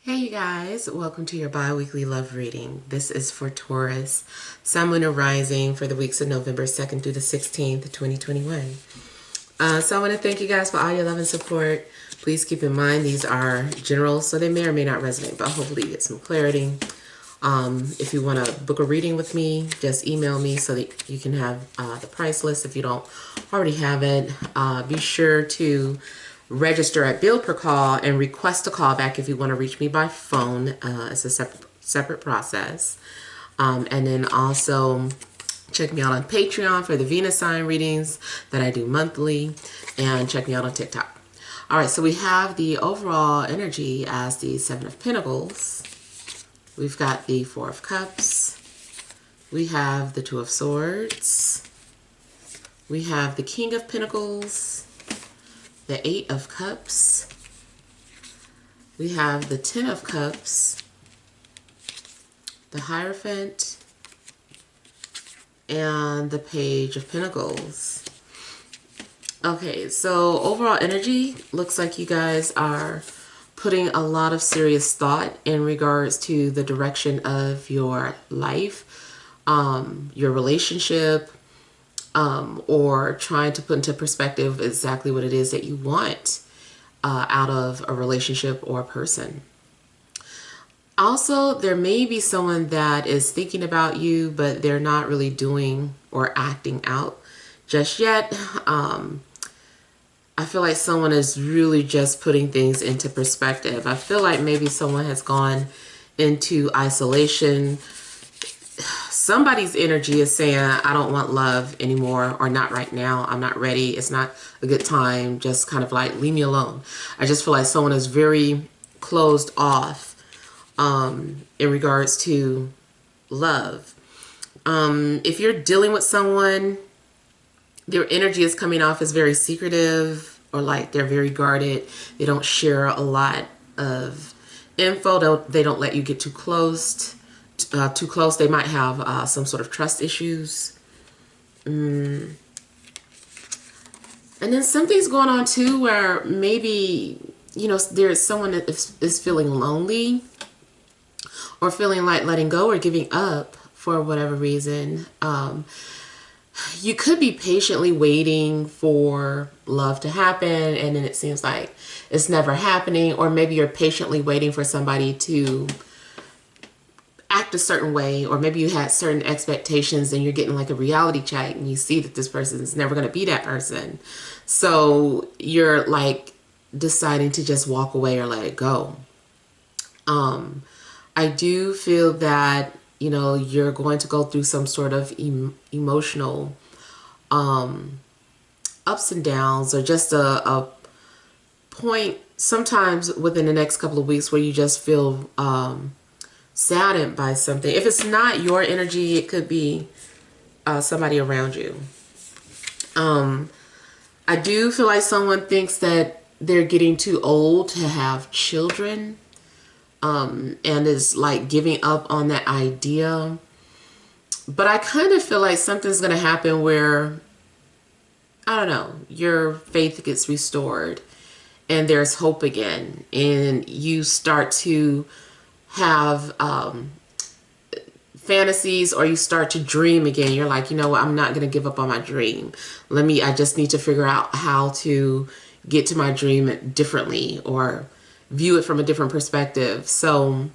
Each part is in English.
Hey you guys, welcome to your bi-weekly love reading. This is for Taurus, Sun, Moon, and Rising for the weeks of November 2nd through the 16th, 2021. So I want to thank you guys for all your love and support. Please keep in mind these are general, so they may or may not resonate, but hopefully you get some clarity. If you want to book a reading with me, just email me so that you can have the price list if you don't already have it. Be sure to register at bill per call and request a callback if you want to reach me by phone. It's a separate process. And then also check me out on Patreon for the Venus sign readings that I do monthly, and check me out on TikTok. All right, so we have the overall energy as the Seven of Pentacles. We've got the Four of Cups. We have the Two of Swords. We have the King of Pentacles. The Eight of Cups. We have the Ten of Cups. The Hierophant. And the Page of Pentacles. Okay, so overall energy looks like you guys are putting a lot of serious thought in regards to the direction of your life, your relationship, or trying to put into perspective exactly what it is that you want out of a relationship or a person. Also, there may be someone that is thinking about you, but they're not really doing or acting out just yet. I feel like someone is really just putting things into perspective. I feel like maybe someone has gone into isolation. Somebody's energy is saying, I don't want love anymore, or not right now. I'm not ready. It's not a good time. Just kind of like, leave me alone. I just feel like someone is very closed off in regards to love. If you're dealing with someone, their energy is coming off as very secretive, or like they're very guarded. They don't share a lot of info. They don't let you get too close. They might have some sort of trust issues. And then something's going on too where maybe, you know, there's someone that is feeling lonely, or feeling like letting go or giving up for whatever reason. You could be patiently waiting for love to happen, and then it seems like it's never happening. Or maybe you're patiently waiting for somebody to act a certain way, or maybe you had certain expectations and you're getting like a reality check and you see that this person is never going to be that person. So you're like deciding to just walk away or let it go. I do feel that, you know, you're going to go through some sort of emotional ups and downs, or just a point sometimes within the next couple of weeks where you just feel saddened by something. If it's not your energy, it could be somebody around you. I do feel like someone thinks that they're getting too old to have children, and is like giving up on that idea. But I kind of feel like something's going to happen where, I don't know, your faith gets restored and there's hope again, and you start to have fantasies, or you start to dream again. You're like, you know what, I'm not going to give up on my dream. I just need to figure out how to get to my dream differently, or view it from a different perspective. So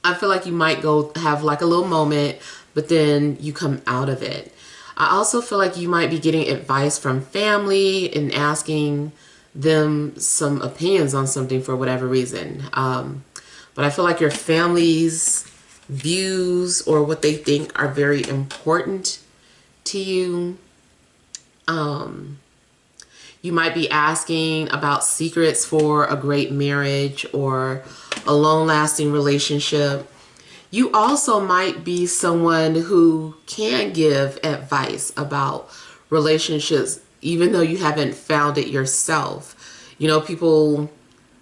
I feel like you might go have like a little moment, but then you come out of it. I also feel like you might be getting advice from family and asking them some opinions on something for whatever reason. But I feel like your family's views or what they think are very important to you. You might be asking about secrets for a great marriage or a long-lasting relationship. You also might be someone who can give advice about relationships, even though you haven't found it yourself. You know, people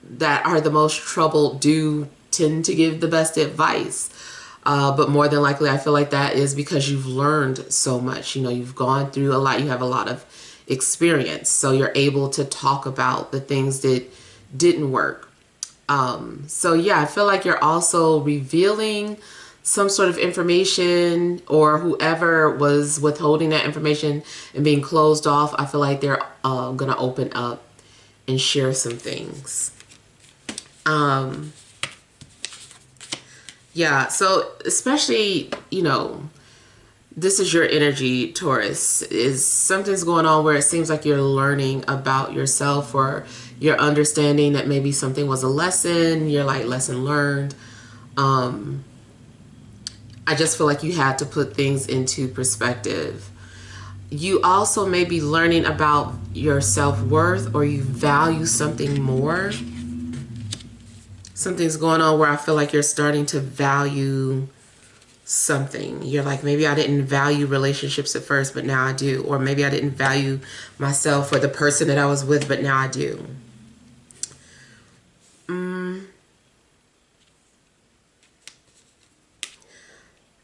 that are the most troubled do tend to give the best advice. But more than likely, I feel like that is because you've learned so much. You know, you've gone through a lot. You have a lot of experience. So you're able to talk about the things that didn't work. So yeah, I feel like you're also revealing some sort of information, or whoever was withholding that information and being closed off, I feel like they're going to open up and share some things. Yeah, so especially, you know, this is your energy, Taurus, is something's going on where it seems like you're learning about yourself, or you're understanding that maybe something was a lesson, you're like lesson learned. I just feel like you had to put things into perspective. You also may be learning about your self-worth, or you value something more. Something's going on where I feel like you're starting to value something. You're like, maybe I didn't value relationships at first, but now I do. Or maybe I didn't value myself or the person that I was with, but now I do.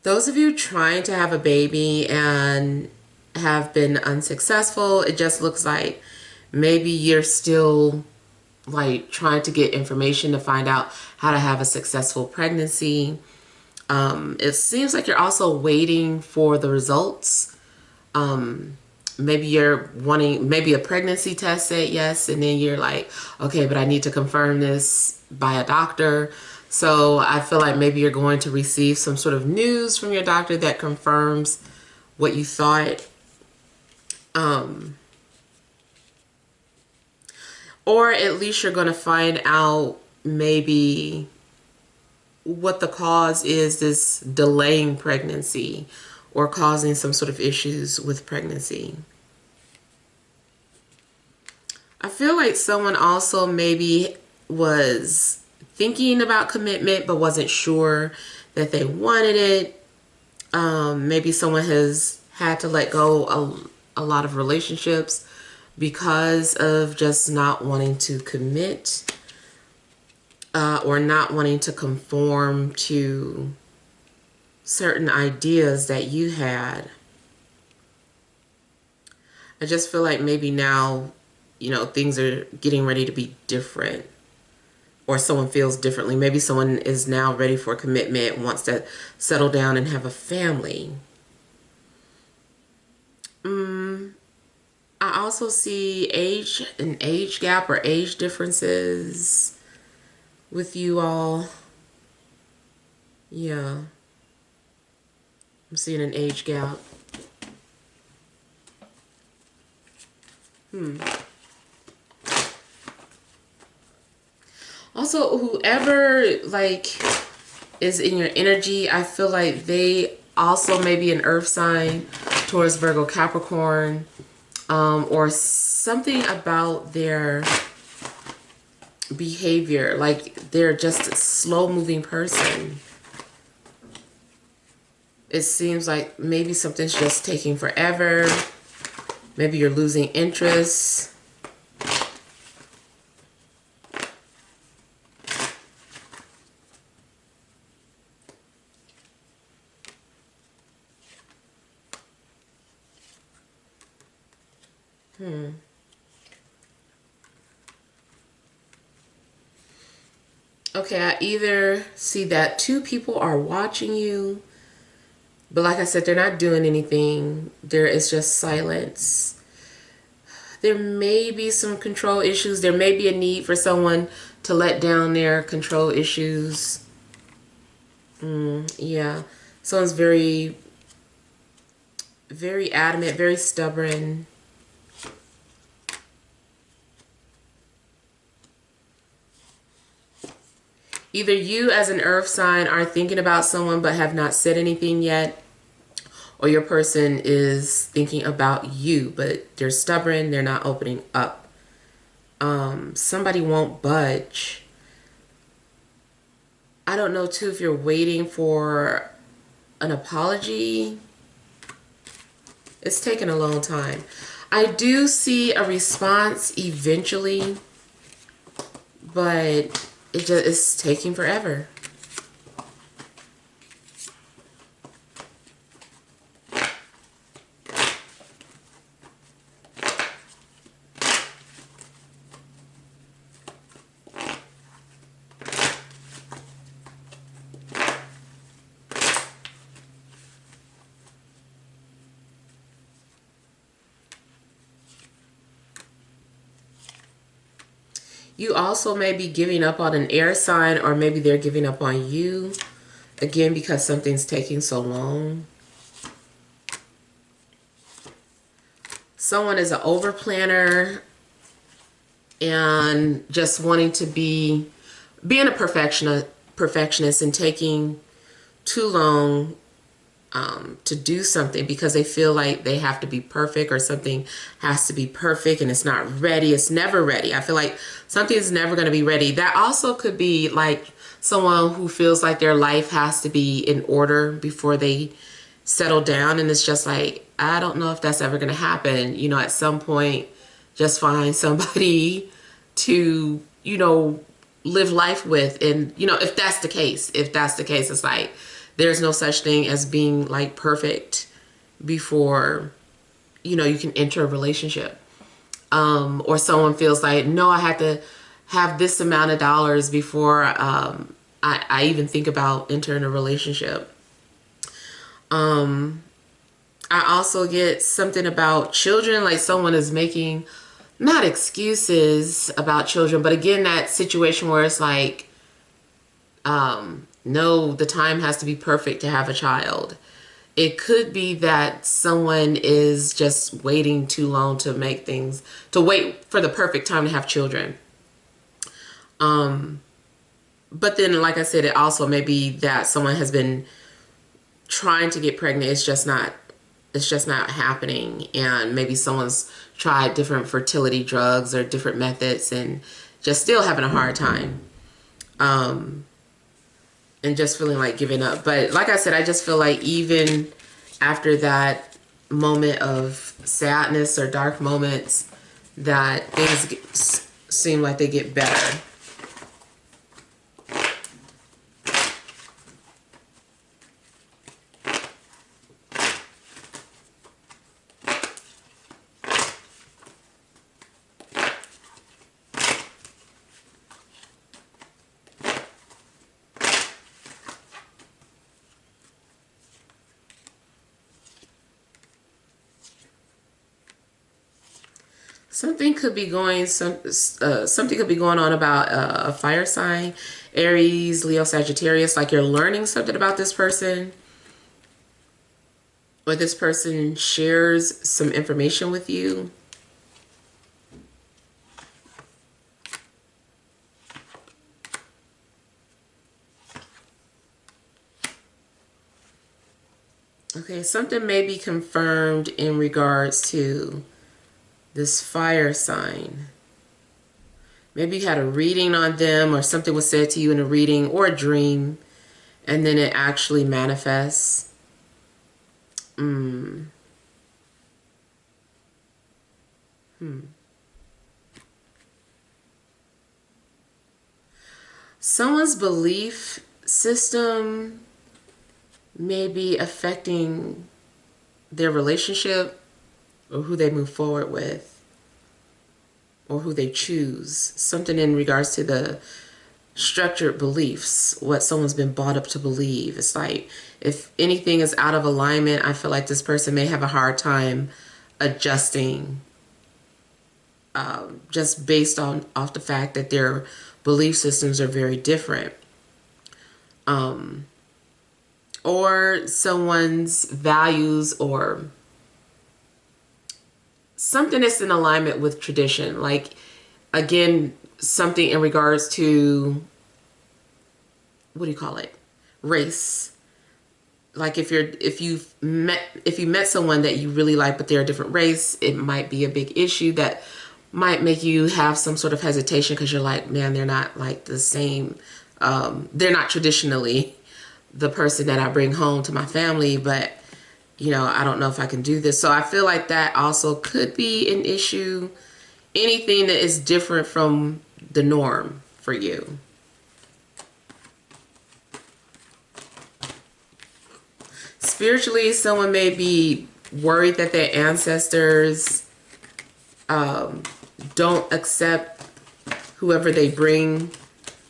Those of you trying to have a baby and have been unsuccessful, it just looks like maybe you're still like trying to get information to find out how to have a successful pregnancy. It seems like you're also waiting for the results. Maybe you're wanting, maybe a pregnancy test said yes, and then you're like, okay, but I need to confirm this by a doctor. So I feel like maybe you're going to receive some sort of news from your doctor that confirms what you thought. Or at least you're going to find out maybe what the cause is, this delaying pregnancy or causing some sort of issues with pregnancy. I feel like someone also maybe was thinking about commitment but wasn't sure that they wanted it. Maybe someone has had to let go a lot of relationships because of just not wanting to commit, or not wanting to conform to certain ideas that you had. I just feel like maybe now, you know, things are getting ready to be different, or someone feels differently. Maybe someone is now ready for commitment, wants to settle down and have a family. I also see an age gap or age differences with you all. Yeah. I'm seeing an age gap. Also, whoever like is in your energy, I feel like they also may be an earth sign, Taurus, Virgo, Capricorn, or something about their behavior, like they're just a slow moving person. It seems like maybe something's just taking forever. Maybe you're losing interest. Okay, I either see that two people are watching you, but like I said, they're not doing anything. There is just silence. There may be some control issues. There may be a need for someone to let down their control issues. Yeah. Someone's very, very adamant, very stubborn. Either you as an earth sign are thinking about someone but have not said anything yet, or your person is thinking about you, but they're stubborn, they're not opening up. Somebody won't budge. I don't know too if you're waiting for an apology. It's taken a long time. I do see a response eventually, but it's taking forever. You also may be giving up on an air sign, or maybe they're giving up on you. Again, because something's taking so long. Someone is an over planner and just wanting to being a perfectionist and taking too long to do something because they feel like they have to be perfect, or something has to be perfect and it's not ready. It's never ready. I feel like something's never going to be ready. That also could be like someone who feels like their life has to be in order before they settle down, and it's just like, I don't know if that's ever going to happen. You know, at some point, just find somebody to, you know, live life with. And, you know, if that's the case, it's like, there's no such thing as being like perfect before, you know, you can enter a relationship. Or someone feels like, no, I have to have this amount of dollars before I even think about entering a relationship. I also get something about children, like someone is making, not excuses about children, but again, that situation where it's like, no, the time has to be perfect to have a child. It could be that someone is just waiting too long to make things, to wait for the perfect time to have children. But then, like I said, it also may be that someone has been trying to get pregnant. It's just not happening. And maybe someone's tried different fertility drugs or different methods and just still having a hard time. And just feeling like giving up. But like I said, I just feel like even after that moment of sadness or dark moments, that things seem like they get better. Something could be going on about a fire sign, Aries, Leo, Sagittarius. Like you're learning something about this person, or this person shares some information with you. Okay, something may be confirmed in regards to this fire sign. Maybe you had a reading on them, or something was said to you in a reading or a dream, and then it actually manifests. Someone's belief system may be affecting their relationship, or who they move forward with, or who they choose. Something in regards to the structured beliefs, what someone's been brought up to believe. It's like, if anything is out of alignment, I feel like this person may have a hard time adjusting, just based off the fact that their belief systems are very different. Or someone's values, or something that's in alignment with tradition. Like, again, something in regards to, what do you call it? Race. Like if you met someone that you really like, but they're a different race, it might be a big issue that might make you have some sort of hesitation, because you're like, man, they're not like the same. They're not traditionally the person that I bring home to my family, but you know, I don't know if I can do this. So I feel like that also could be an issue. Anything that is different from the norm for you. Spiritually, someone may be worried that their ancestors don't accept whoever they bring,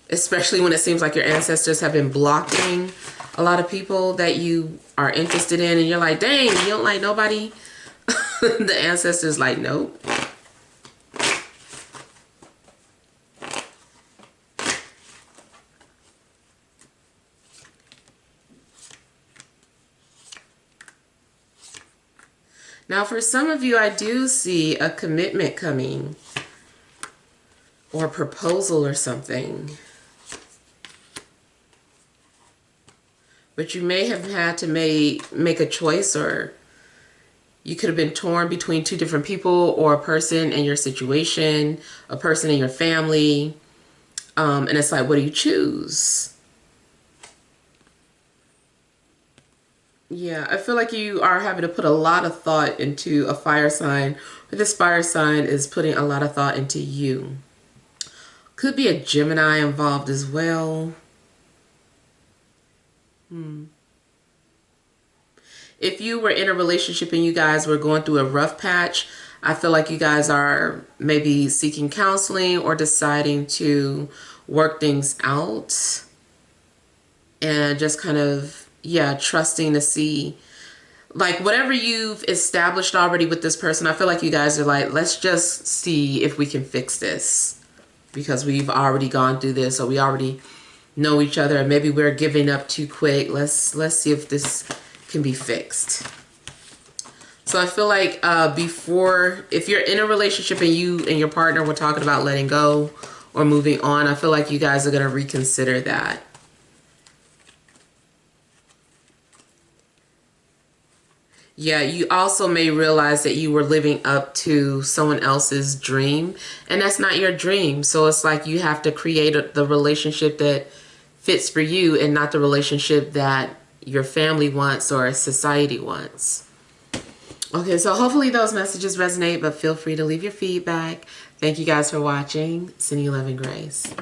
especially when it seems like your ancestors have been blocking a lot of people that you are interested in, and you're like, dang, you don't like nobody. The ancestors like, nope. Now, for some of you, I do see a commitment coming, or a proposal or something. But you may have had to make a choice, or you could have been torn between two different people, or a person in your situation, a person in your family. And it's like, what do you choose? Yeah, I feel like you are having to put a lot of thought into a fire sign. This fire sign is putting a lot of thought into you. Could be a Gemini involved as well. If you were in a relationship and you guys were going through a rough patch, I feel like you guys are maybe seeking counseling or deciding to work things out. And just kind of, yeah, trusting to see, like, whatever you've established already with this person. I feel like you guys are like, let's just see if we can fix this, because we've already gone through this, or we already know each other, and maybe we're giving up too quick. Let's see if this can be fixed. So I feel like before, if you're in a relationship and you and your partner were talking about letting go or moving on, I feel like you guys are going to reconsider that. Yeah, you also may realize that you were living up to someone else's dream, and that's not your dream. So it's like you have to create the relationship that fits for you, and not the relationship that your family wants or society wants. Okay, so hopefully those messages resonate, but feel free to leave your feedback. Thank you guys for watching. Sending you love and grace.